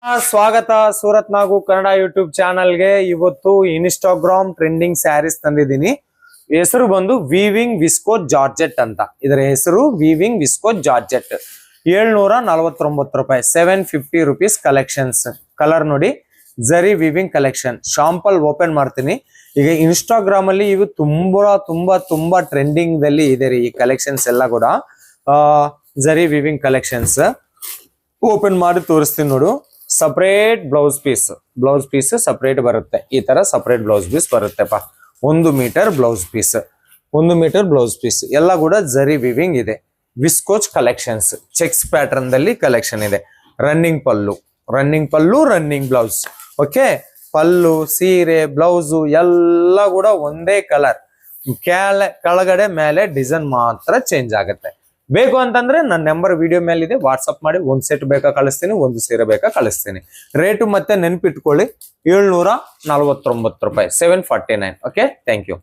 ಸ್ವಾಗತ ಸೂರತ್ ನಾಗು ಕನ್ನಡ ಯೂಟ್ಯೂಬ್ ಚಾನಲ್ಗೆ. ಇವತ್ತು ಇನ್ಸ್ಟಾಗ್ರಾಮ್ ಟ್ರೆಂಡಿಂಗ್ ಸ್ಯಾರೀಸ್ ತಂದಿದ್ದೀನಿ. ಹೆಸರು ಬಂದು ವೀವಿಂಗ್ ವಿಸ್ಕೋ ಜಾರ್ಜೆಟ್ ಅಂತ. ಇದರ ಹೆಸರು ವೀವಿಂಗ್ ವಿಸ್ಕೋ ಜಾರ್ಜೆಟ್. 749 ರೂಪಾಯಿ, 750 ರುಪೀಸ್ ಕಲೆಕ್ಷನ್ಸ್. ಕಲರ್ ನೋಡಿ, ಜರಿ ವೀವಿಂಗ್ ಕಲೆಕ್ಷನ್. ಶಾಂಪಲ್ ಓಪನ್ ಮಾಡ್ತೀನಿ. ಈಗ ಇನ್ಸ್ಟಾಗ್ರಾಮ್ ಅಲ್ಲಿ ಇವು ತುಂಬಾ ಟ್ರೆಂಡಿಂಗ್ ದಲ್ಲಿ ಇದೆ ರೀ ಈ ಕಲೆಕ್ಷನ್ಸ್ ಎಲ್ಲ ಕೂಡ. ಜರಿ ವೀವಿಂಗ್ ಕಲೆಕ್ಷನ್ಸ್ ಓಪನ್ ಮಾಡಿ ತೋರಿಸ್ತೀನಿ ನೋಡು. ಸಪರೇಟ್ ಬ್ಲೌಸ್ ಪೀಸ್ ಸಪರೇಟ್ ಬರುತ್ತೆ. ಈ ತರ ಸಪರೇಟ್ ಬ್ಲೌಸ್ ಪೀಸ್ ಬರುತ್ತೆಪ್ಪ. 1 ಮೀಟರ್ ಬ್ಲೌಸ್ ಪೀಸ್ ಎಲ್ಲ ಕೂಡ ಜರಿ ವಿವಿಂಗ್ ಇದೆ. ವಿಸ್ಕೋಚ್ ಕಲೆಕ್ಷನ್ಸ್, ಚೆಕ್ಸ್ ಪ್ಯಾಟರ್ನ್ ದಲ್ಲಿ ಕಲೆಕ್ಷನ್ ಇದೆ. Running pallu, running blouse. Okay, pallu, ಸೀರೆ, ಬ್ಲೌಸು ಎಲ್ಲ ಕೂಡ ಒಂದೇ ಕಲರ್. ಕೆಳಗಡೆ ಮೇಲೆ ಡಿಸೈನ್ ಮಾತ್ರ ಚೇಂಜ್ ಆಗುತ್ತೆ. ಬೇಕು ಅಂತಂದ್ರೆ ನನ್ನ ನಂಬರ್ ವಿಡಿಯೋ ಮೇಲೆ ಇದೆ, ವಾಟ್ಸಪ್ ಮಾಡಿ. ಒಂದು ಸೆಟ್ ಬೇಕಾ ಕಳಿಸ್ತೀನಿ, ಒಂದು ಸೀರೆ ಬೇಕಾ ಕಳಿಸ್ತೀನಿ. ರೇಟು ಮತ್ತೆ ನೆನ್ಪಿಟ್ಕೊಳ್ಳಿ, 749 ರೂಪಾಯಿ, 749. Okay, thank you.